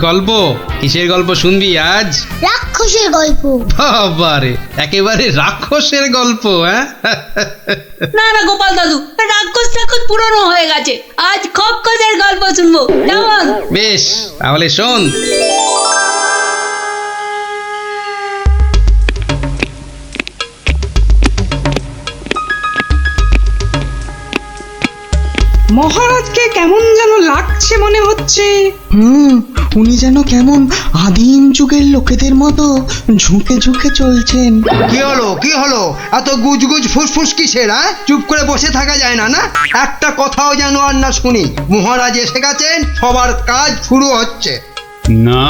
গল্প? কিসের গল্প শুনবি আজ? রাক্ষসের গল্প। বাবারে, একেবারে রাক্ষসের গল্প? হ্যাঁ, না না গোপাল দাদু, রাক্ষস ঠাকুর পুরনো হয়ে গেছে, আজ খপ্পখসের গল্প শুনবো, কেমন? বেশ, তাহলে শোন। মহারাজকে কেমন যেন লাগছে মনে হচ্ছে। উনি যেন কেমন আদিম যুগের লোকেদের মতো ঝুঁকে ঝুঁকে চলছেন। কি হলো, কি হলো? এত গুজগুজ ফুসফুস কিসের? চুপ করে বসে থাকা যায় না? না, একটা কথাও যেন আর না শুনি। মহারাজ এসে গেছেন, সবার কাজ শুরু হচ্ছে। না,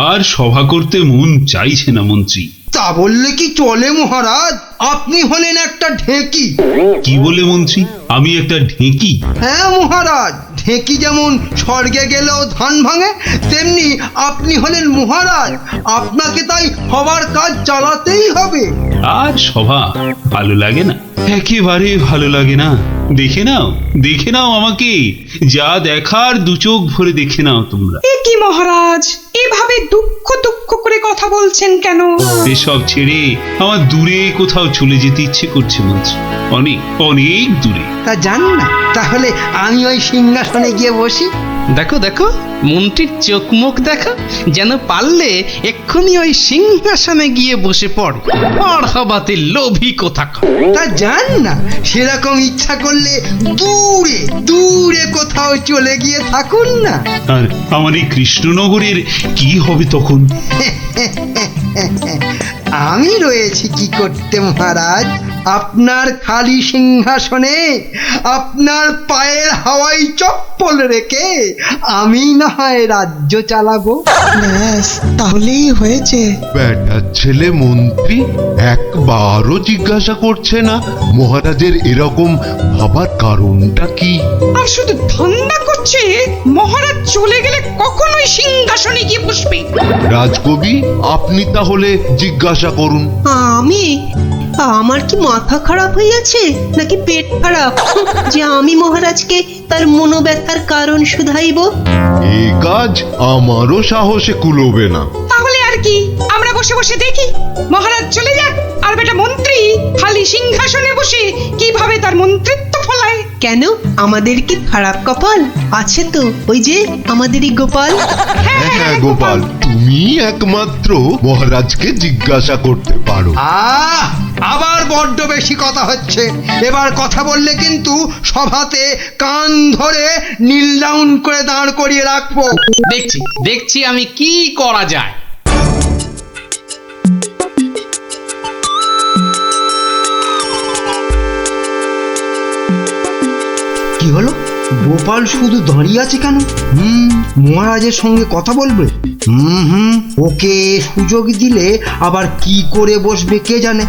আর সভা করতে মন চাইছে না মন্ত্রী। তা বললে কি চলে মহারাজ? আপনি হলেন একটা ঢেঁকি। কি বলে মন্ত্রী, আমি একটা ঢেঁকি? হ্যাঁ মহারাজ, ঢেঁকি যেমন স্বর্গে গেলেও ধান ভাঙে, তেমনি আপনি হলেন মহারাজ। আপনাকে তাই সবার কাজ চালাতেই হবে। আর সভা ভালো লাগে না, একেবারে ভালো লাগে না। দেখে নাও, দেখে নাও আমাকে, যা দেখার দু চোখ ভরে দেখে নাও তোমরা। এ কি মহারাজ, এভাবে দুঃখ দুঃখ করে কথা বলছেন কেন? এসব ছেড়ে আমার দূরে কোথাও চলে যেতে ইচ্ছে করছে মন্ত্রী, অনেক অনেক দূরে। তা জান না, তাহলে আমি ওই সিংহাসনে গিয়ে বসি। দেখো দেখো, মন্ত্রীর চোখ মুখ দেখো, যেন পারলে এক্ষুনি ওই সিংহাসনে গিয়ে বসে পড়ে। আর হবাতে লোভী কোথাকার। তা জান না, সেরকম ইচ্ছা করলে দূরে দূরে কোথাও চলে গিয়ে থাকুন না। আর আমার এই কৃষ্ণনগরের কি হবে তখন? আমি রয়েছি কি করতে মহারাজ? আপনার খালি সিংহাসনে আপনার পায়ের হাওয়াই চপ্পল রেখে আমি না হয় রাজ্য চালাবো। ব্যাস, তাহলেই হয়েছে। বেটার ছেলে মন্ত্রী একবারও জিজ্ঞাসা করছে না মহারাজের এরকম ভাবার কারণটা কি। আর শুধু ধান্দা করছে মহারাজ চলে গেলে কখনোই সিংহাসনে গিয়ে বসবে। রাজকবি, আপনি তাহলে জিজ্ঞাসা করুন। আমি? আমার কি মাথা খারাপ হইয়াছে নাকি পেট খারাপ যে আমি মহারাজকে তার মনোব্যথার কারণ শুধাইব? এ কাজ আমারও সাহসে কুলোবে না। তাহলে আর কি, আমরা বসে বসে দেখি মহারাজ চলে যাক, আর বেটা মন্ত্রী খালি সিংহাসনে বসে কিভাবে তার মন্ত্রিত্ব ফলায়। কেন, আমাদের কি খারাপ কপাল আছে? তো ওই যে আমাদেরই গোপাল। হ্যাঁ হ্যাঁ গোপাল, তুমি একমাত্র মহারাজকে জিজ্ঞাসা করতে পারো। আবার বড্ড বেশি কথা হচ্ছে। এবার কথা বললে কিন্তু সভাতে কান ধরে নীল ডাউন করে দাঁড় করিয়ে রাখবো। দেখছি দেখছি আমি কি করা যায়। কি হলো? গোপাল শুধু দাঁড়িয়ে আছে কেন? মহারাজের সঙ্গে কথা বলবে। ওকে সুযোগ দিলে আবার কি করে বসবে কে জানে।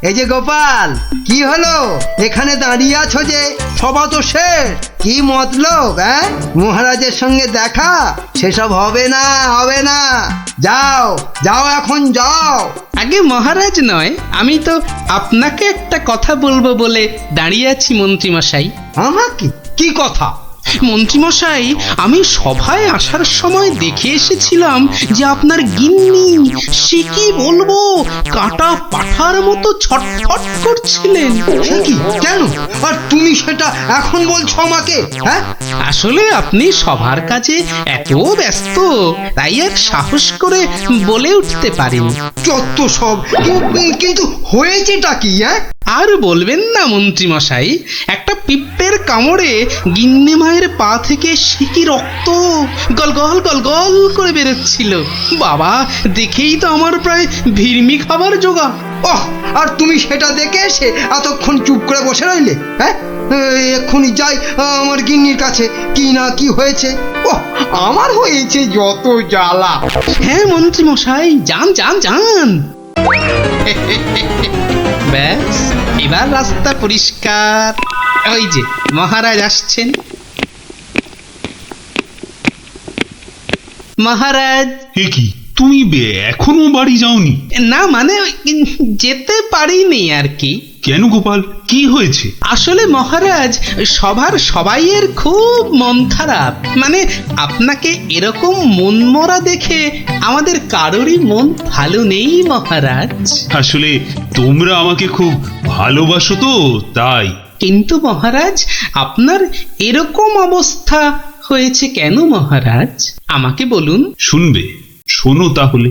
এই যে গোপাল, কি হলো? এখানে দাঁড়িয়ে আছো যে? সভা তো শেষ, কি মতলব? মহারাজের সঙ্গে দেখা? সেসব হবে না, হবে না। যাও যাও, এখন যাও। আগে মহারাজ নয়, আমি তো আপনাকে একটা কথা বলবো বলে দাঁড়িয়ে আছি মন্ত্রীমশাই। আমাকে? কি কথা? মন্ত্রীমশাই, আমি সভায় আসার সময় দেখে এসেছিলাম যে আপনার গিন্নি, সে কি বলবো, কাটা পাঠার মতো ছটফট করছিলেন। সে কি? কেন? আর তুমি সেটা এখন বলছো আমাকে? আসলে আপনি সবার কাজে এত ব্যস্ত, তাই আর সাহস করে বলে উঠতে পারিনি। যত সব। কিন্তু হয়েছেটা কি? আর বলবেন না মন্ত্রীমশাই, একটা পিঁপড়ের কামড়ে গিন্নি মায়ের পা থেকে সিকি রক্ত গল গল গল গল করে বেরোচ্ছিল। বাবা, দেখেই তো আমার প্রায় ভিড়মি খাবার জোগা। আর তুমি সেটা দেখে এসে এতক্ষণ চুপ করে বসে রইলে? এক্ষুনি যাই আমার গিন্নির কাছে, কি না কি হয়েছে। আমার হয়েছে যত জ্বালা। হ্যাঁ মন্ত্রীমশাই, যান যান যান। ব্যাস, এবার রাস্তা পরিষ্কার। ওই যে মহারাজ আসছেন। মহারাজ। এ কি, তুমি এখনো বাড়ি যাওনি? না মানে যেতে পারিনি আর কি। কেন গোপাল, কি হয়েছে? আসলে মহারাজ, সবার সবাইয়ের খুব মন খারাপ। মানে আপনাকে এরকম মনমরা দেখে আমাদের কারোরই মন ভালো নেই মহারাজ। আসলে তোমরা আমাকে খুব ভালোবাসো তো তাই। কিন্তু মহারাজ, আপনার এরকম অবস্থা হয়েছে কেন মহারাজ? আমাকে বলুন। শুনবে? শোনো তাহলে।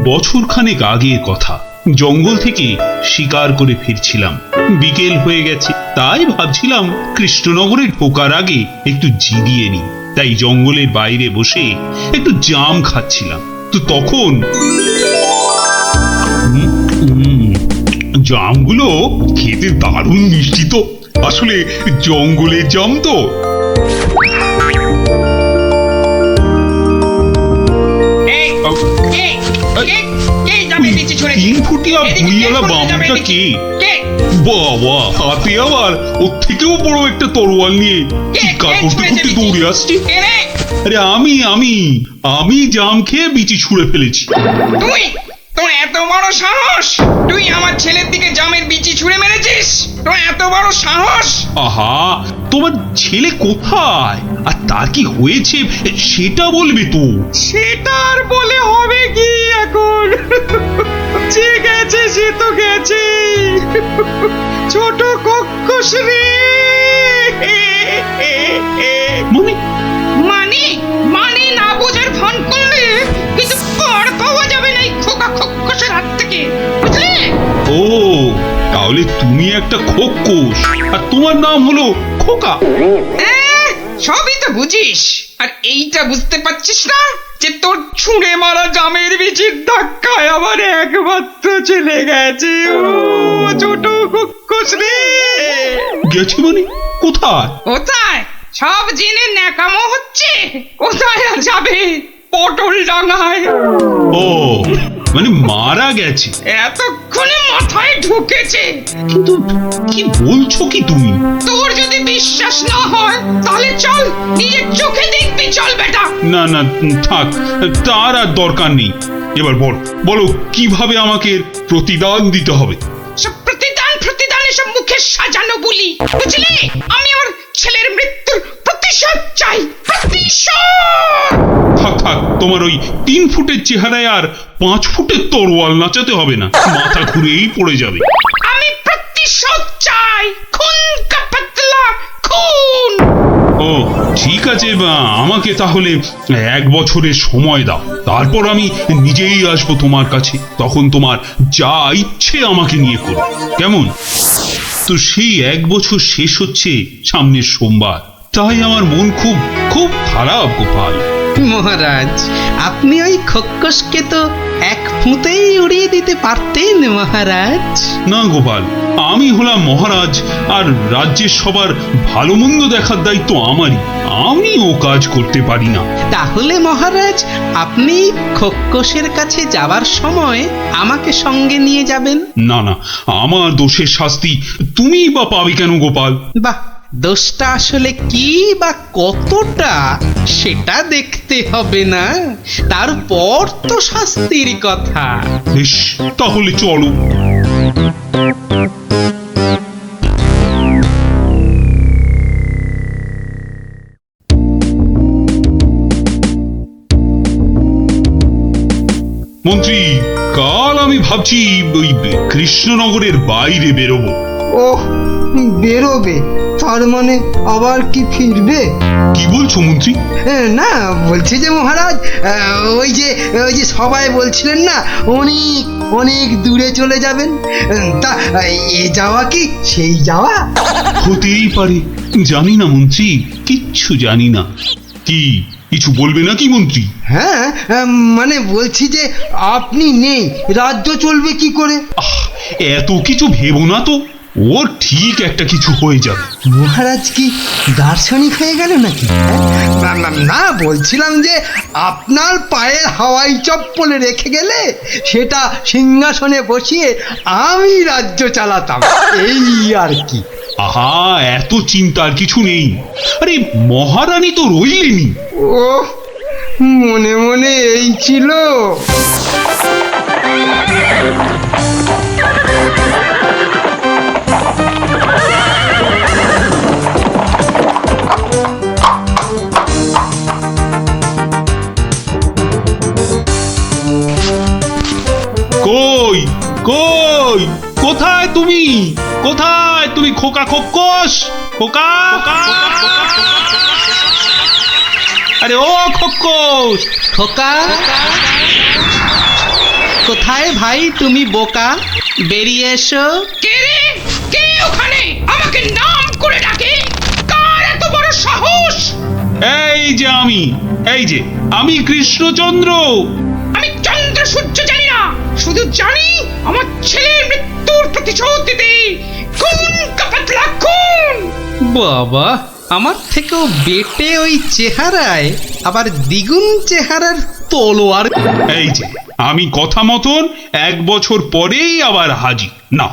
বছর খানেক আগের কথা, জঙ্গল থেকে শিকার করে ফিরছিলাম। বিকেল হয়ে গেছে, তাই ভাবছিলাম কৃষ্ণনগরে ঢোকার আগে একটু জিরিয়ে নি। তাই জঙ্গলের বাইরে বসে একটু জাম খাচ্ছিলাম। তো তখন জামগুলো খেতে দারুণ মিষ্টি তো। আসলে জঙ্গলের জাম তো। তিন ফুটিয়া ভুঁইয়ালা বামুনটা কে? বাবা, হাতে আবার ওর থেকেও বড় একটা তরোয়াল নিয়ে চিৎকার করতে করতে দৌড়ে আসছে। আরে আমি জাম খেয়ে বিচি ছুঁড়ে ফেলেছি। তুই, তোর এত বড় সাহস! তুই আমার ছেলের দিকে জামের বিচি ছুঁড়ে মেরেছিস? তোর এত বড় সাহস! আহা, তোমার ছেলে কোথায় আর তার কি হয়েছে সেটা বলবে তো। সেটা আর বলে হবে কি এখন? যে গেছে সে তো গেছে। ছোট কক্ষস রে। মানে মানে মানে না বোঝার ভান করলে কিছু পার পাওয়া যাবে না এই খোকা খক্ষসের হাত থেকে, বুঝলে? ও, তাহলে তুমি একটা খোকোশ আর তোমার নাম হলো খোকা। সবই তো বুঝিস, আর এইটা বুঝতে পারছিস না যে তোর ছুঁড়ে মারা জামের বিচির ধাক্কায় আমার একমাত্র চলে গেছে। ও ছোট খক্ষস রে। গেছে মানে কোথায়? কোথায়? সব জেনে ন্যাকামো হচ্ছে। কোথায় আর যাবে? পটল ডাঙায়। ও, মানে মারা গেছে। এতক্ষণে মাথায় ঢুকেছে। কিন্তু কি বলছো কি তুমি? তোর যদি বিশ্বাস না হয় তাহলে চল, নিজের চোখে দেখবি। চল বেটা। না না, থাক, তার আর দরকার নেই। এবার বলো কিভাবে আমাকে প্রতিদান দিতে হবে? সব প্রতিদান এসব মুখে সাজানো বলি, বুঝলি? আমি আমার ছেলের মৃত্যুর প্রতিশোধ চাই। প্রতিশোধ! থাক, তোমার ওই 3 ফুটের চেহারায় আর 5 ফুটের তরোয়াল নাচাতে হবে না। মাথা ঘুরেই পড়ে যাবে। আমি প্রতিশোধ চাই। খুন কা পাতলা খুন। ও ঠিক আছে, আমাকে তাহলে 1 বছরের সময় দাও। তারপর আমি নিজেই আসবো তোমার কাছে। তখন তোমার যা ইচ্ছে আমাকে নিয়ে করো, কেমন? তো সেই 1 বছর শেষ হচ্ছে সামনের সোমবার। তাই আমার মন খুব খুব খারাপ গোপাল। মহারাজ, আপনি ওই খক্ষসকে তো এক ফুঁতেই উড়িয়ে দিতে পারতেন মহারাজ। না গোপাল, আমি হলাম মহারাজ, আর রাজ্যের সবার ভালো মন্দ দেখার দায়িত্ব আমারই। আমি ও কাজ করতে পারি না। তাহলে মহারাজ, আপনি খক্ষসের কাছে যাবার সময় আমাকে সঙ্গে নিয়ে যাবেন। না, আমার দোষের শাস্তি তুমি বা পাবে কেন গোপাল? বাহ, দোষটা আসলে কি বা কতটা সেটা দেখতে হবে না, তারপর তো শাস্তির কথা। বেশ, তাহলে চলো। মন্ত্রী, কাল আমি ভাবছি ওই কৃষ্ণনগরের বাইরে বেরোবো। ওহ, বেরোবে? তার মানে আবার কি ফিরবে? কি বলছো মন্ত্রী? না, বলছি যে মহারাজ, ওই যে সবাই বলছিলেন না অনেক অনেক দূরে চলে যাবেন। তা এ যাওয়া কি সেই যাওয়া? হতেই পারে, জানি না মন্ত্রী, কিচ্ছু জানি না। কি কিছু বলবে নাকি মন্ত্রী? হ্যাঁ, মানে বলছি যে আপনি নেই, রাজ্য চলবে কি করে? এত কিছু ভেবো না তো, ওর ঠিক একটা কিছু হয়ে যাবে। মহারাজ কি দার্শনিক হয়ে গেল নাকি? না, বলছিলাম যে আপনার পায়ে হাওয়াই চপ্পলে রেখে গেলে সেটা সিংহাসনে বসিয়ে আমি রাজ্য চালাতাম, এই আর কি। আহা, এত চিন্তার কিছু নেই। আরে মহারানী তো রইলেনি। ও, মনে মনে এই ছিল। তুমি খোকা খোকস খোকা আরে ও খোকস খোকা কোথায় ভাই তুমি বোকা, বেরিয়ে এসো। কে রে? কে ওখানে আমাকে নাম করে ডাকে? কার এত বড় সাহস? এই যে আমি কৃষ্ণচন্দ্র। আমি চন্দ্র সূর্য জানি না, শুধু জানি আমার ছেলের মৃত্যুর প্রতিশোধ দিতে খুন কাপাতলা খুন। বাবা, আমার থেকেও বেটে ওই চেহারায় আবার দ্বিগুণ চেহারার তলোয়ার। এই যে আমি কথা মতন 1 বছর পরেই আবার হাজির। না,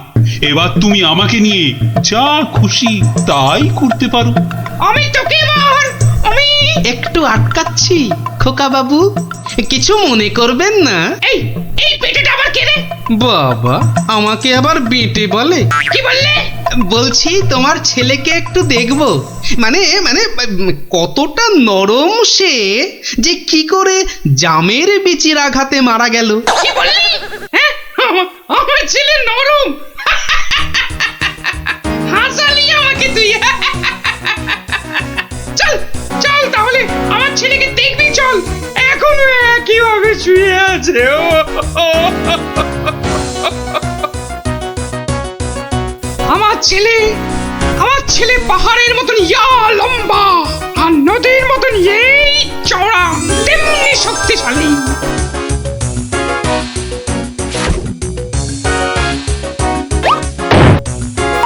এবার তুমি আমাকে নিয়ে যা খুশি তাই করতে পারো। আমি তোকে এবার একটু আটকাচ্ছি খোকা বাবু, কিছু মনে করবেন না। এই এই পেটেটা আবার কে রে? বাবা, আমাকে আবার বেটে বলে? কি বললে? বলছি তোমার ছেলেকে একটু দেখবো, মানে মানে কতটা নরম সে, যে কি করে জামের বিচির আঘাতে মারা গেল। কি বললি? হ্যাঁ, আমার ছেলে নরম। হাসালি আমাকে তুই। চল চল তাহলে আমার ছেলেকে দেখবি, চল। এখনো একইভাবে শুয়ে আছে। আমার ছেলে পাহাড়ের মতন ইয়া লম্বা আর নদীর মতন এই চওড়া, তেমনি শক্তিশালী।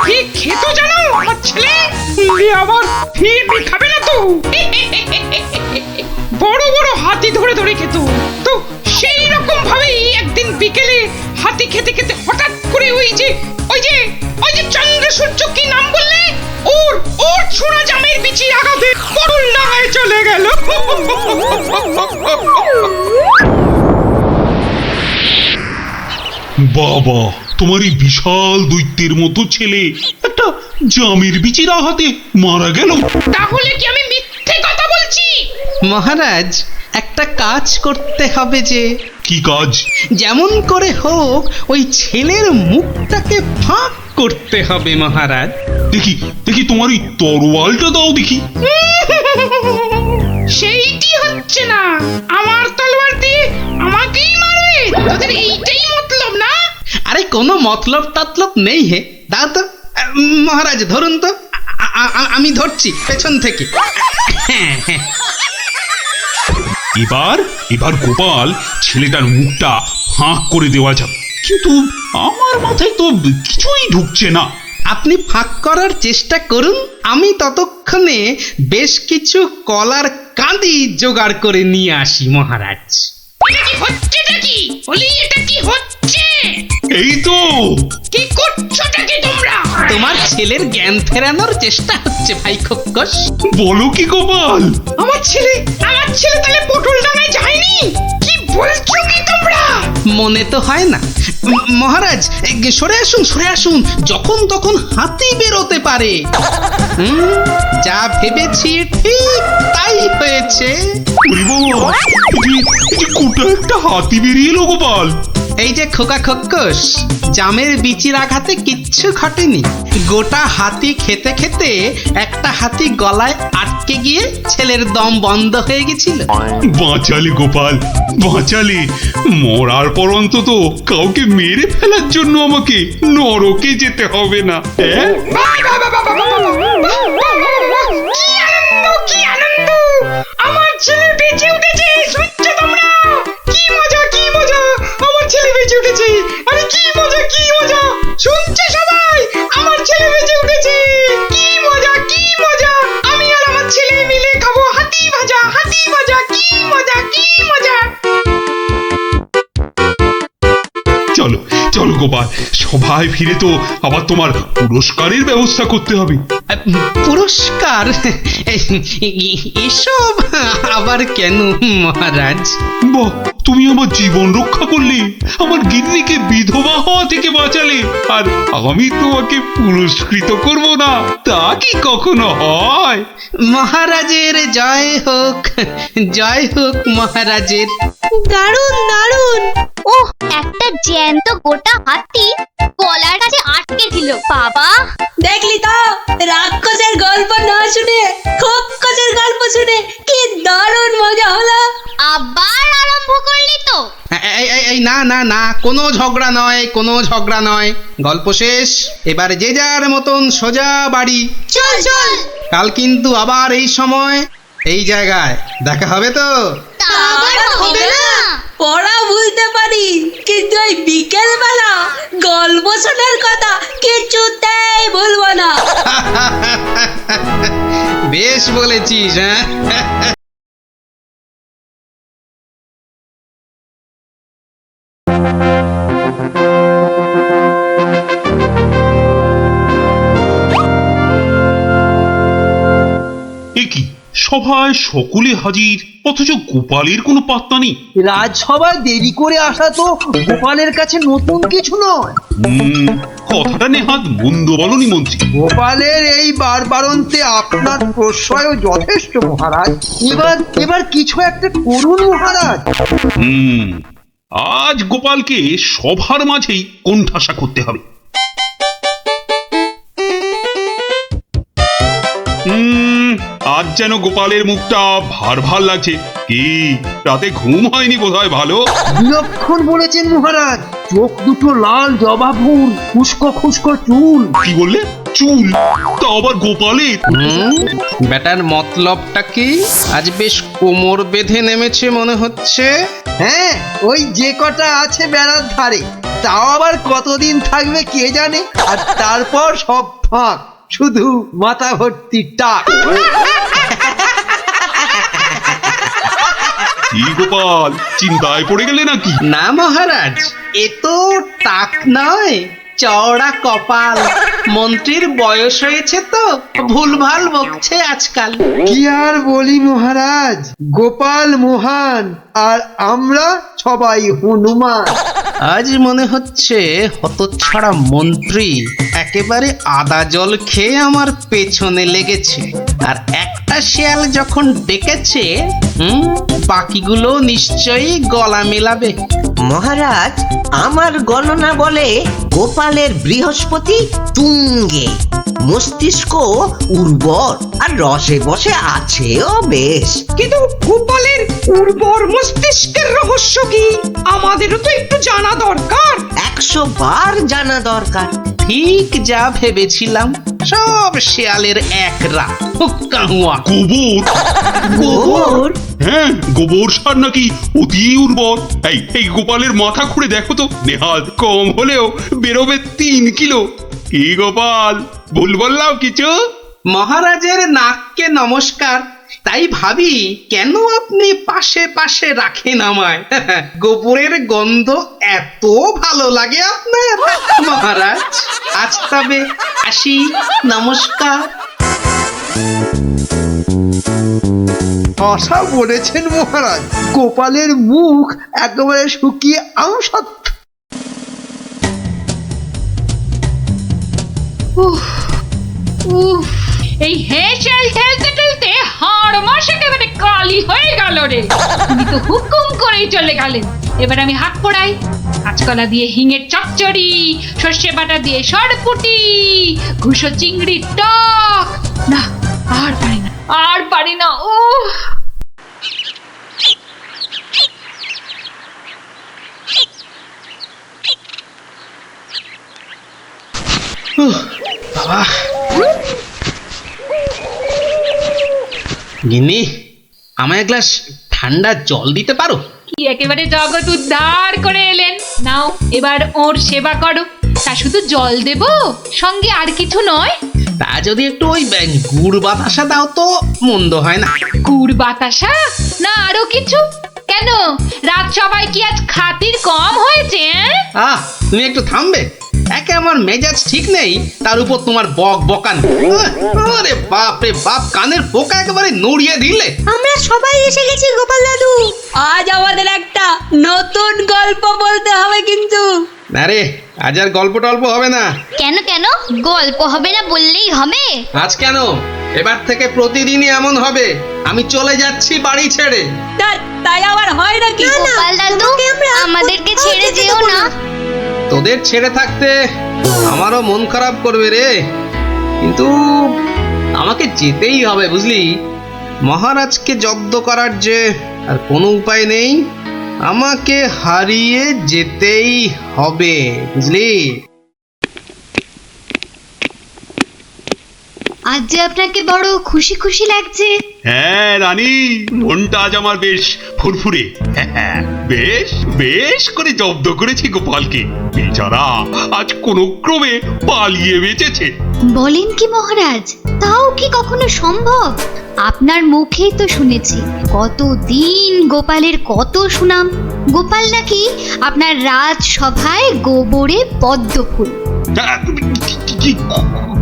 কি খেতো জানো আমার ছেলে? আবার ফিরবি খাবে না তো। বড় বড় হাতি ধরে ধরে খেত। তো সেই রকম ভাবেই একদিন বিকেলে হাতি খেতে খেতে হঠাৎ করে ওই যে চন্দ্র সূর্য, কি নাম বললে? ওর ছোড়া জামের বিচি আঘাতে করুণ ডাঙায় চলে গেল। বাবা, তোমার এই বিশাল দৈত্যের মতো ছেলে একটা জামের বিচির আঘাতে মারা গেল। তাহলে কি আমি মিথ্যে কথা বলছি? মহারাজ, একটা কাজ করতে হবে যে। কি কাজ? যেমন করে হোক ওই ছেলের মুখটাকে ফাঁক করতে হবে মহারাজ। দেখি দেখি তোমার ওই তরোয়ালটা দাও দেখি। সেইটি হচ্ছে না, আমার তলোয়ার দিয়ে আমাকেই মারবে? তোদের এইটাই মতলব না? আরে কোনো মতলব টাতলব নেই হে, দাও তো। মহারাজ ধরুন তো, আমি ধরছি পেছন থেকে। এবার গোপাল ছেলেটার মুখটা ফাঁক করে দেওয়া যাবে, কিন্তু আমার মাথায় তো কিছুই ঢুকছে না। আপনি ফাঁক করার চেষ্টা করুন, আমি ততক্ষণে বেশ কিছু কলার কাঁদি জোগাড় করে নিয়ে আসি মহারাজ। এটা কি হচ্ছেটা কি? বলি এটা কি হচ্ছে? এই তো। কি করছোটা কি তোমরা? তোমার ছেলের জ্ঞান ফেরানোর চেষ্টা হচ্ছে ভাই খোকস। বলো কি গোপাল? আমার ছেলে তাহলে পটল ডাঙায় যায়নি? কি বলছো কি তোমরা? মনে তো হয় না মহারাজ। সরে আসুন, যখন তখন হাতি বেরোতে পারে। যা ভেবেছি ঠিক তাই হয়েছে। ওরে বাবা, এই যে গোটা একটা হাতি বেরিয়ে এলো গোপাল। এই যে খোকা খোকস, জামের বিচির আঘাতে কিচ্ছু ঘটেনি। গোটা হাতি খেতে খেতে একটা হাতি গলায় আটকে গিয়ে ছেলের দম বন্ধ হয়ে গেছিল। বাঁচালে গোপাল, বাঁচালে। মরার পর অন্তত কাউকে মেরে ফেলার জন্য আমাকে নরকে যেতে হবে না। হ্যাঁ, কি আনন্দ! আমার ছেলে বেঁচে উঠেছে, শুনছো তোমরা? কি মজা! আমার ছেলে বেঁচে উঠেছে। আরে কি মজা! শুনছো সবাই? আমার ছেলে বেঁচে উঠেছে। কি মজা! আমি আর আমার ছেলে মিলে খাবো হাতি ভাজা। কি মজা! চলো গোপাল, সবাই ফিরে তো আবার তোমার পুরস্কারের ব্যবস্থা করতে হবে। পুরস্কার? এসব আবার কেন মহারাজ? বাহ, তুমি আমার জীবন রক্ষা করলে, আমার গিন্নিকে বিধবা হওয়া থেকে বাঁচালে, আর আমি তোমাকে পুরস্কৃত করব না, তা কি কখনো হয়? মহারাজের জয় হোক মহারাজের। দারুণ! ওহ, একটা জ্যান্ত গোটা হাতি গলার কাছে আটকে ছিল। বাবা, দেখলি শুনে, খপ্কচের গল্প শুনে কি দারুণ মজা হলো। আবার আরম্ভ করলি তো? এই না না না, কোনো ঝগড়া নয়, কোনো ঝগড়া নয়, গল্প শেষ। এবার যে যার মতন সোজা বাড়ি। চল চল। কাল কিন্তু আবার এই সময় এই জায়গায় দেখা হবে তো? তা আবার হবে না? পড়া বুঝতে পারি, কিন্তু ওই বিকেল বেলা গল্প শোনার কথা কিছুতেই ভুলবো না। বেশ বলেছিস, হ্যাঁ। এ কি, সভায় সকলে হাজির, অথচ গোপালের কোনো পাত্তা নেই। রাজসভায় দেরি করে আসা তো গোপালের কাছে নতুন কিছু নয়। কথাটা নেহাত মন্দ বলনি মন্ত্রী। গোপালের এই বারবারন্তে আপনার প্রশ্রয়ও যথেষ্ট মহারাজ। এবার কিছু একটা করুন মহারাজ। আজ গোপালকে সভার মাঝেই কোণঠাসা করতে হবে। আজ যেন গোপালের মুখটা ভার ভার লাগছে। কি রাতে ঘুম হয়নি বোধহয় ভালো? বিলক্ষণ বলেছেন মহারাজ। চোখ দুটো লাল জবা ফুল, খুস্কো খুস্কো চুল। কি বললে? চুল? তা আবার গোপালের? ব্যাটার মতলবটা কি? আজ বেশ কোমর বেঁধে নেমেছে মনে হচ্ছে। হ্যাঁ, ওই যে কটা আছে বেড়ার ধারে, তাও আবার কতদিন থাকবে কে জানে। আর তারপর সব ফাঁক, শুধু মাথা ভর্তি টাক। কি গোপাল, চিন্তায় পড়ে গেলে নাকি? না মহারাজ, এ তো টাক নয়, চওড়া কপাল। মন্ত্রীর বয়স হয়েছে তো ভুলভাল বকছে আজকাল। কি আর বলি মহারাজ, গোপাল মহান আর আমরা সবাই হনুমান। আজ মনে হচ্ছে হতচ্ছাড়া মন্ত্রী একেবারে আদা জল খেয়ে আমার পেছনে লেগেছে। আর একটা শেয়াল যখন ডেকেছে, বাকিগুলো নিশ্চয়ই গলা মেলাবে। মহারাজ, আমার গণনা বলে গোপালের বৃহস্পতি তুঙ্গে, মস্তিষ্ক উর্বর আর রসে বসে আছেও বেশ। কিন্তু গোপালের উর্বর মস্তিষ্কের রহস্য কি আমাদেরও তো একটু জানা দরকার। 100 বার জানা দরকার। ঠিক যা ভেবেছিলাম, সব শেয়ালের এক রাত। গোবর? গোবর? হ্যাঁ, গোবর সার নাকি অতি উর্বর। এই গোপালের মাথা খুঁড়ে দেখো তো, নেহাত কম হলেও বেরোবে 3 কিলো। কি গোপাল, ভুল বললাম কিছু? মহারাজের নাককে নমস্কার। তাই ভাবি কেন আপনি পাশে পাশে রাখেন আমায়। গোবরের গন্ধ এত ভালো লাগে আপনার মহারাজ। আজ তবে আসি, নমস্কার। আশা বলেছেন মহারাজ, গোপালের মুখ একেবারে শুকিয়ে আমসত্ব। এই হেসেল ঠেলতে ঠেলতে হাড় মাস একেবারে কালি হয়ে গেল রে। তুমি তো হুকুম করেই চলে গেলেন। এবার আমি হাত পোড়াই। কাঁচকলা দিয়ে হিঙের চচ্চড়ি, সর্ষে বাটা দিয়ে সরপুটি, ঘুষো চিংড়ির টক। না, আর পারি না, আর পারি না। বাবা, গিন্নি, আমায় এক গ্লাস ঠান্ডা জল দিতে পারো? কি একেবারে জগৎ উদ্ধার করে এলেন। নাও, এবার ওর সেবা করো। তা শুধু জল দেব, সঙ্গে আর কিছু নয়? তা যদি একটু ওই গুড় বাতাসা দাও তো মন্দ হয় না। গুড় বাতাসা না আরো কিছু? কেন, রাত সবাই কি আজ খাতির কম হয়েছে? তুমি একটু থামবে? একে আমার মেজাজ ঠিক নেই, তার উপর তোমার বক বকান। আরে বাপ রে বাপ, কানের পোকা একেবারে নড়িয়ে দিলে। আমরা সবাই এসে গেছি গোপাল দাদু। আজ আমাদের একটা নতুন গল্প বলতে হবে কিন্তু। আরে আজ আর গল্প টল্প হবে না। কেন কেন, গল্প হবে না বললেই হবে? আজ কেন, এবার থেকে প্রতিদিনই এমন হবে। আমি চলে যাচ্ছি বাড়ি ছেড়ে। তাই আবার হয় নাকি? গোপাল দাদু, আমাদেরকে ছেড়ে যেও না। তোদের ছেড়ে থাকতে আমারও মন খারাপ করবে রে, কিন্তু আমাকে যেতেই হবে বুঝলি। মহারাজকে জব্দ করার যে আর কোনো উপায় নেই, আমাকে হারিয়ে যেতেই হবে বুঝলি। আজ যে আপনাকে বড় খুশি খুশি লাগছে। হ্যাঁ রানী, মনটা আজ আমার বেশ ফুরফুরে। বেশ বেশ করে জব্দ করেছি গোপালকে। বেচারা আজ কোনো ক্রমে পালিয়ে বেঁচেছে। বলেন কি মহারাজ, তাও কি কখনো সম্ভব? আপনার মুখেই তো শুনেছি কতদিন গোপালের কত সুনাম। গোপাল নাকি আপনার রাজসভায় গোবরে পদ্ম ফুল।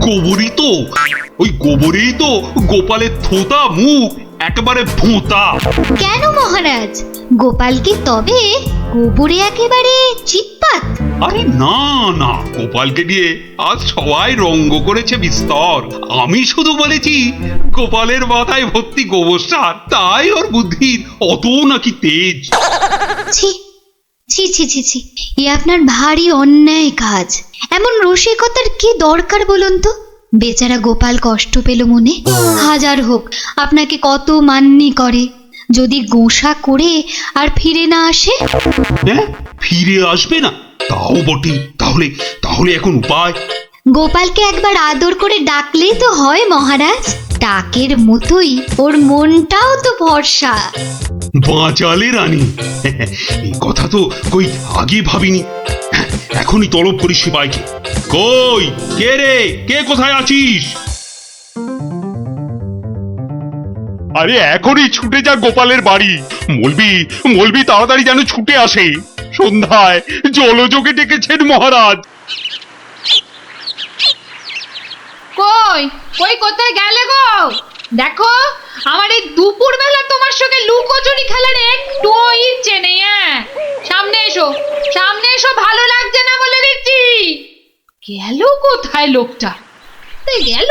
গোবরই তো, ওই গোবরেই তো গোপালের থোতা মুখ একেবারে ভোঁতা। কেন মহারাজ, গোপাল কি তবে গোবরে একেবারে চিৎপাত? আরে না না, গোপালকে দিয়ে আজ সবাই রঙ্গ করেছে বিস্তর। আমি শুধু বলেছি গোপালের মাথায় ভর্তি গোবর সার, তাই ওর বুদ্ধির অত নাকি তেজ। ছি ছি ছি ছি ছি, এ আপনার ভারী অন্যায় কাজ। এমন রসিকতার কি দরকার বলুন তো? বেচারা গোপাল কষ্ট পেল মনে। হাজার হোক আপনাকে কত মান্যি করে, যদি গোসা করে আর ফিরে না আসে। হ্যাঁ, ফিরে আসবে না? তাও বটে। তাহলে তাহলে এখন উপায়? গোপালকে একবার আদর করে ডাকলেই তো হয় মহারাজ। ডাকের মতোই ওর মনটাও তো ভরসা। বাঁচালে রানী, এই কথা তো কই আগে ভাবিনি। এখনই তলব করি সিপাইকে। কই কে রে, কে কোথায় আছিস? আরে এখনই ছুটে যা গোপালের বাড়ি। মলবি তাড়াতাড়ি যেন ছুটে আসে। সন্ধ্যায় জলযোগে ডেকেছেন মহারাজ। কই কই কোথায় গেলে গো? দেখো, আমার এই দুপুর বেলা তোমার সঙ্গে লুকোচুরি খেলার একটু ইচ্ছে নেই। হ্যাঁ, সামনে এসো, সামনে এসো, ভালো লাগছে না বলে দিচ্ছি। গেল কোথায় লোকটা? গেল,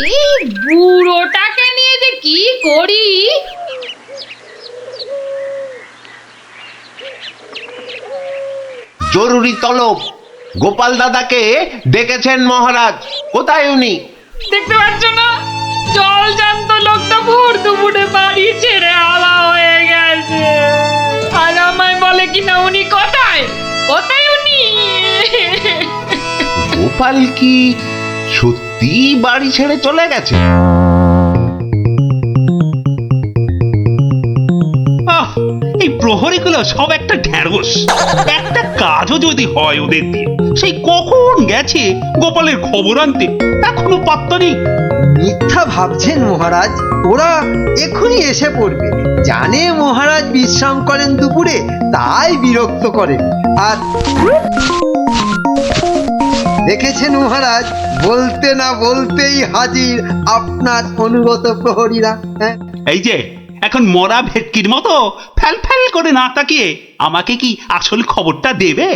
এই বুড়োটাকে নিয়ে যে কি করি। জরুরি তলব, গোপাল দাদাকে ডেকেছেন মহারাজ। কোথায় উনি? দেখতে পাচ্ছ না, জল জান্ত লোকটা ভোর দুপুরে বাড়ি ছেড়ে আলা হয়ে গেছে। আর আমায় বলে কিনা উনি কোথায়, কোথায় উনি? গোপাল কি সত্যি বাড়ি ছেড়ে চলে গেছে? এই প্রহরীগুলো সব একটা ঢ্যাঁড়স। একটা কাজও যদি হয় ওদের দিয়ে, সেই কখন গেছে গোপালের খবর আনতে, এখনো পাত্তা নেই। মিথ্যা ভাবছেন মহারাজ, ওরা এখনই এসে পড়বে। জানে মহারাজ বিশ্রাম করেন দুপুরে, তাই বিরক্ত করেন। আর দেখেছেন মহারাজ, বলতে না বলতেই হাজির আপনার অনুগত প্রহরীরা। হ্যাঁ, এই যে এখন মরা ভেটকির মতো ফ্যাল ফ্যাল করে না তাকিয়ে আমাকে কি আসল খবরটা দেবে?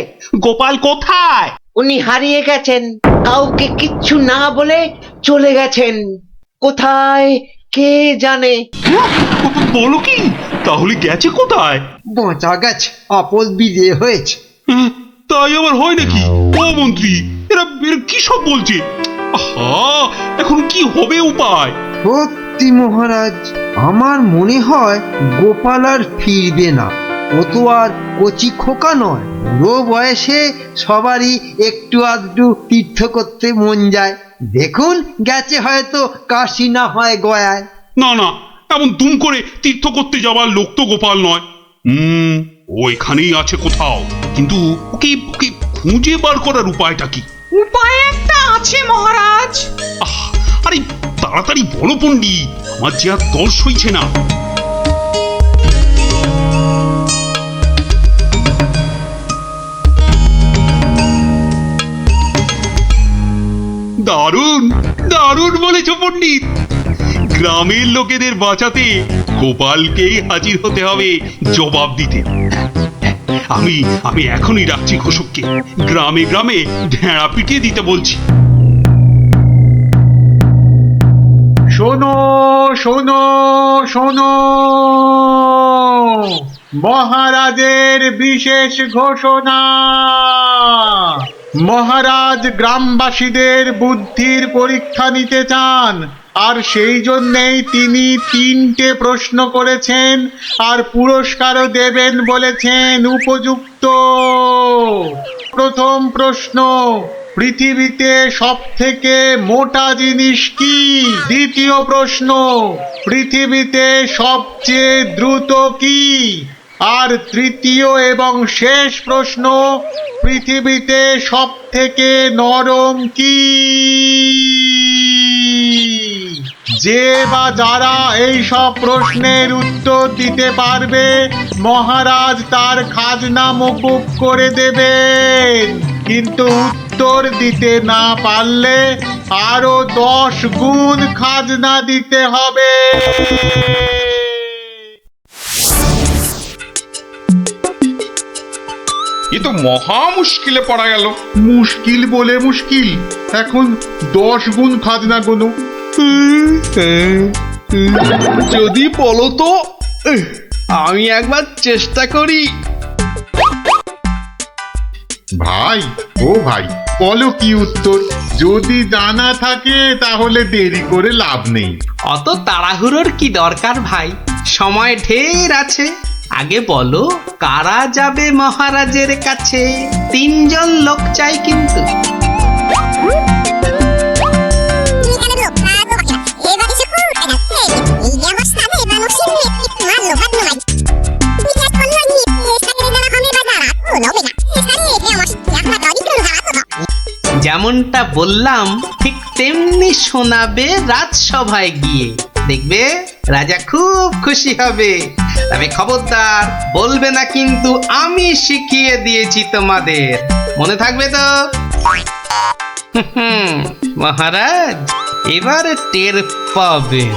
গোপাল কোথায়? উনি হারিয়ে গেছেন, কাউকে কিচ্ছু না বলে চলে গেছেন। কোথায় কে জানে। বলো কি? তাহলে গেছে কোথায়? বাঁচা গেছে, আপদ বিজে হয়েছে। তাই আবার হয় নাকি? ও মন্ত্রী, এরা কি সব বলছে? আহা, এখন কি হবে উপায়? সত্যি মহারাজ, আমার মনে হয় গোপাল আর ফিরবে না। ও তো আর কচি খোকা নয়। বুড়ো বয়সে সবারই একটু আধটু তীর্থ করতে মন যায়। দেখুন, গেছে হয়তো কাশি না হয় গয়ায়। না না, এমন দুম করে তীর্থ করতে যাওয়ার লোক তো গোপাল নয়। ও এখানেই আছে কোথাও, কিন্তু ওকে ওকে খুঁজে বার করার উপায়টা কি? উপায় একটা আছে মহারাজ। আরে তাড়াতাড়ি বলো পণ্ডিত, আমার যে আর তর সইছে না। দারুণ দারুণ বলেছ পণ্ডিত। গ্রামের লোকেদের বাঁচাতে গোপালকেই হাজির হতে হবে জবাব দিতে। আমি আমি এখনই ডাকছি ঘোষককে, গ্রামে গ্রামে ঢেঁড়া পিটিয়ে দিতে বলছি। শোনো শোনো শোনো, মহারাজের বিশেষ ঘোষণা। মহারাজ গ্রামবাসীদের বুদ্ধির পরীক্ষা নিতে চান। আর সেই জন্যেই তিনি 3টে প্রশ্ন করেছেন আর পুরস্কারও দেবেন বলেছেন উপযুক্ত। প্রথম প্রশ্ন, পৃথিবীতে সবথেকে মোটা জিনিস কি? দ্বিতীয় প্রশ্ন, পৃথিবীতে সবচেয়ে দ্রুত কি? আর তৃতীয় এবং শেষ প্রশ্ন, পৃথিবীতে সবথেকে নরম কি? যে বা যারা এই সব প্রশ্নের উত্তর দিতে পারবে মহারাজ তার খাজনা মকুব করে দেবেন, কিন্তু উত্তর দিতে না পারলে আরো 10 গুণ খাজনা দিতে হবে। এ তো মহা মুশকিলে পড়া গেল। মুশকিল বলে মুশকিল, এখন 10 গুণ খাজনা গুনো। যদি বলো তো আমি একবার চেষ্টা করি। ভাই ও ভাই, বলো কি উত্তর? যদি জানা থাকে তাহলে দেরি করে লাভ নেই। অত তাড়াহুড়োর কি দরকার ভাই, সময় ঢের আছে। আগে বলো কারা যাবে মহারাজের কাছে? 3 জন লোক চাই কিন্তু। যেমনটা বললাম ঠিক তেমনি শোনাবে রাজসভায় গিয়ে, দেখবে রাজা খুব খুশি হবে। তবে খবরদার বলবে না কিন্তু আমি শিখিয়ে দিয়েছি তোমাদের, মনে থাকবে তো? মহারাজ এবার টের পাবেন,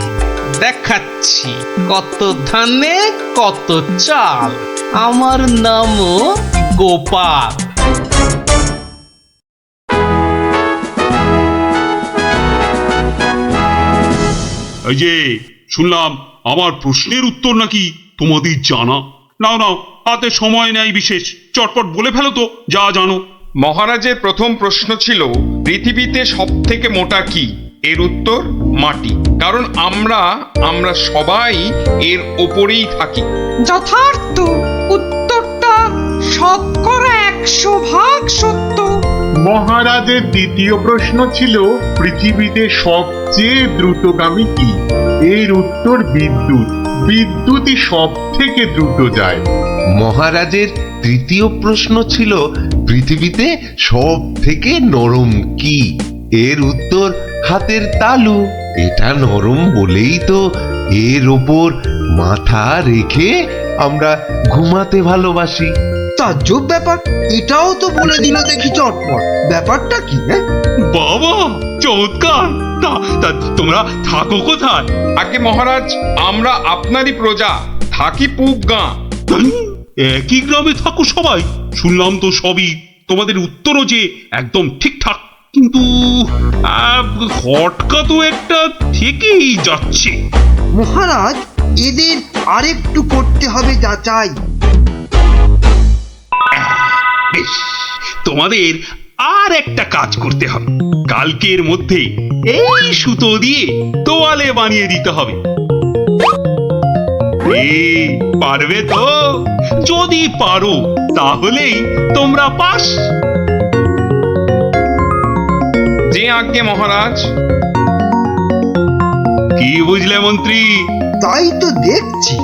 দেখাচ্ছি কত ধানে কত চাল। আমার নামও গোপাল। এই যে শুনলাম আমার প্রশ্নের উত্তর নাকি তোমাদের জানা। নাও নাও, হাতে সময় নেই বিশেষ, চটপট বলে ফেলো তো যা জানো। মহারাজের প্রথম প্রশ্ন ছিল পৃথিবীতে সবথেকে মোটা কি? এর উত্তর মাটি, কারণ আমরা সবাই এর ওপরেই থাকি। যথার্থ উত্তরটা 100% সত্য। মহারাজের দ্বিতীয় প্রশ্ন ছিল পৃথিবীতে সবচেয়ে দ্রুতগামী কি? এর উত্তর বিদ্যুৎ। বিদ্যুৎই সব থেকে দ্রুত যায়। মহারাজের তৃতীয় প্রশ্ন ছিল পৃথিবীতে সব থেকে নরম কি? এর উত্তর হাতের তালু। এটা নরম বলেই তো এর ওপর মাথা রেখে আমরা ঘুমাতে ভালোবাসি। তাজ্জব ব্যাপার, এটাও তো বলে দিল দেখি চটপট। ব্যাপারটা কি? বাবা চমৎকার। তা তোমরা থাকো কোথায়? আগে মহারাজ, আমরা আপনারই প্রজা, থাকি পুবগাঁ। একই গ্রামে থাকো সবাই? শুনলাম তো সবই, তোমাদের উত্তরও যে একদম ঠিকঠাক, কিন্তু খটকা তো একটা থেকেই যাচ্ছে। মহারাজ এদের আরেকটু করতে হবে যাচাই। বেশ, তোমাদের আর একটা কাজ করতে হবে। কালকের মধ্যে এই সুতো দিয়ে তোয়ালে বানিয়ে দিতে হবে। পারবে তো? যদি পারো তাহলেই তোমরা পাস। যে আজ্ঞে মহারাজ। কি বুঝলে মন্ত্রী? তাই তো দেখছি,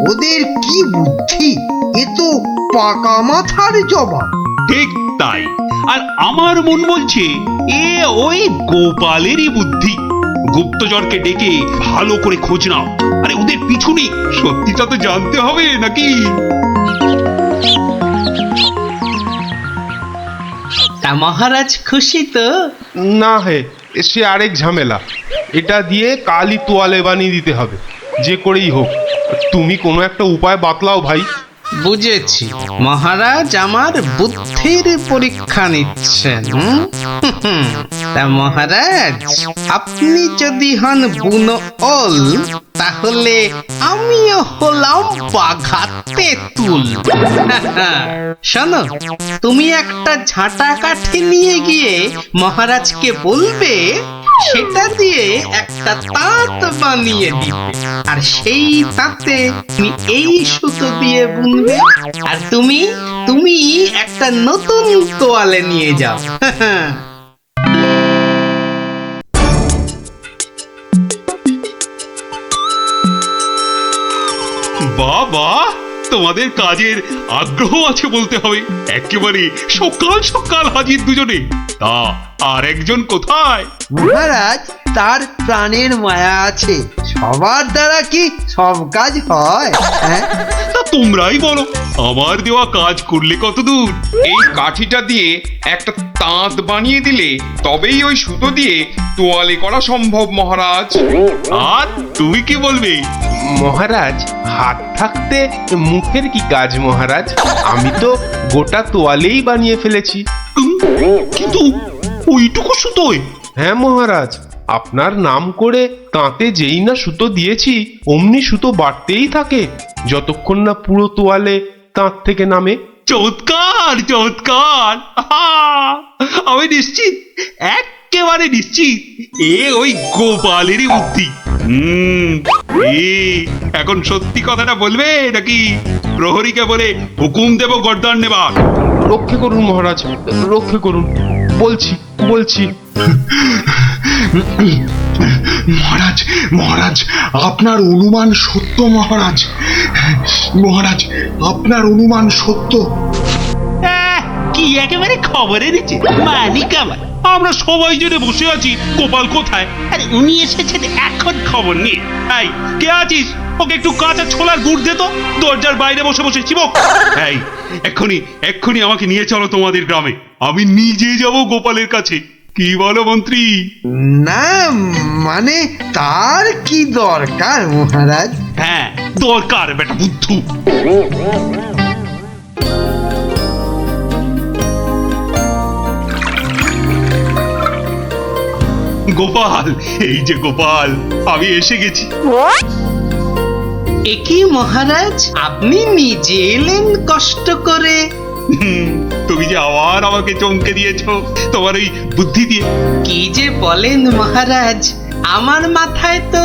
ওদের কি বুদ্ধি! এ তো পাকা মাথার জবাব। ঠিক তাই, আর আমার মন বলছে এ ওই গোপালেরই বুদ্ধি। গুপ্তচরকে ডেকে ভালো করে খোঁজ নাও। আরে ওদের পিছনে সত্যিটা তো জানতে হবে নাকি? তা মহারাজ খুশি তো? না হে, সে আরেক ঝামেলা। এটা দিয়ে কালই তোয়ালে বানিয়ে দিতে হবে, যে করেই হোক। তুমি কোনো একটা উপায় বাতলাও ভাই। বুঝেছি, মহারাজ আমার বুদ্ধির পরীক্ষা নিচ্ছেন। তা মহারাজ, আপনি যদি হন বুনো ওল, তাহলে আমিও হলাম বাঘা তেঁতুল। শোনো, তুমি একটা ঝাঁটা কাঠি নিয়ে গিয়ে মহারাজকে বলবে সেটা দিয়ে একটা তাঁত বানিয়ে দিতে, আর সেই তাঁতে তুমি এই সুতো দিয়ে বুনবে, আর তুমি তুমি একটা নতুন তোয়ালে নিয়ে যাও। বাবা, তোমাদের কাজের আগ্রহ আছে বলতে হবে। একেবারে সকাল সকাল হাজির দুজনে। তা আর একজন কোথায়? মহারাজ, তার প্রাণের মায়া আছে, সবার দ্বারা কি সব কাজ হয়? হ্যাঁ, তা তোমরাই বলো, আমার দেওয়া কাজ করলে কত দূর? এই কাঠিটা দিয়ে একটা তাঁত বানিয়ে দিলে তবেই ওই সুতো দিয়ে তোয়ালে করা সম্ভব মহারাজ। আর তুমি কি বলবে? মহারাজ, হাত থাকতে মুখের কি কাজ মহারাজ? আমি তো গোটা তোয়ালেই বানিয়ে ফেলেছি। কিন্তু ওইটুকু সুতোয়? হ্যাঁ মহারাজ, আপনার নাম করে তাঁতে যেই না সুতো দিয়েছি অমনি সুতো বাড়তেই থাকে, যতক্ষণ না পুরো তোয়ালে তাঁত থেকে নামে। চমৎকার চমৎকার! আহা! আমি নিশ্চিত, একেবারে নিশ্চিত এ ওই গোপালেরই বুদ্ধি। এখন সত্যি কথাটা বলবে নাকি প্রহরীকে বলে হুকুম দেব গর্দান নেবার? রক্ষে করুন মহারাজ, রক্ষে করুন, বলছি বলছি। মহারাজ, মহারাজ, আপনার অনুমান সত্য মহারাজ। মহারাজ, আপনার অনুমান সত্য। কি একেবারে খবরে দিচ্ছে মালিক আমার। আমরা সবাই জেনে বসে আছি গোপাল কোথায়, আরে উনি এসেছেন এখন খবর নিয়ে। এই কে আছিস, ওকে একটু কাঁচা ছোলার গুড় দে তো, দরজার বাইরে বসে বসে চিবক। এই এক্ষুনি এক্ষুনি আমাকে নিয়ে চলো তোমাদের গ্রামে, আমি নিজে যাব গোপালের কাছে। কি বলো মন্ত্রী? না মানে তার কি দরকার মহারাজ? হ্যাঁ দরকার বেটা বুদ্ধু। গোপাল, এই যে গোপাল, আমি এসে গেছি। একি মহারাজ, আপনি নিজে এলেন কষ্ট করে? তুমি যে আবার আমাকে চমকে দিয়েছো তোমার ওই বুদ্ধি দিয়ে। কি যে বলেন মহারাজ, আমার মাথায় তো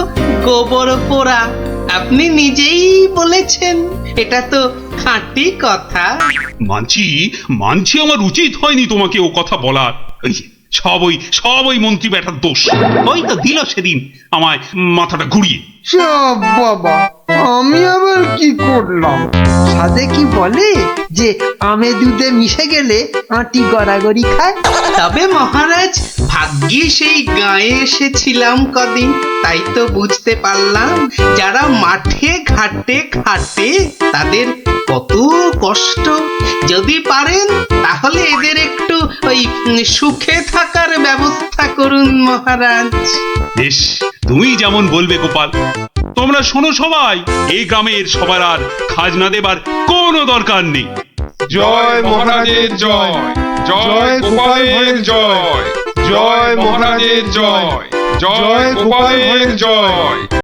গোবর পোড়া। আপনি নিজেই বলেছেন, এটা তো খাঁটি কথা। মানছি মানছি, আমার উচিত হয়নি তোমাকে ও কথা বলার। সব ওই মন্ত্রী বেটার দোষ। ওই তো দিল সেদিন আমায় মাথাটা ঘুরিয়ে। সব বাবা, আমি আবার কি করলাম? সাধে কি বলে যে আমে দুধে মিশে গেলে আটি গড়াগড়ি খায়। তবে মহারাজ, ভাগ্যে সেই গায়ে এসেছিলাম কদিন, তাই তো বুঝতে পারলাম যারা মাঠে ঘাটে খাটে তাদের কত কষ্ট। যদি পারেন তাহলে এদের একটু ওই সুখে থাকার ব্যবস্থা করুন মহারাজ। বেশ, তুমি যেমন বলবে গোপাল। তোমরা শোনো সবাই, এই গ্রামের সবার আর খাজনা দেবার কোনো দরকার নেই। জয় মহারাজের জয়, জয় গোপালের জয়, জয় মহারাজের জয়, জয় গোপালের জয়।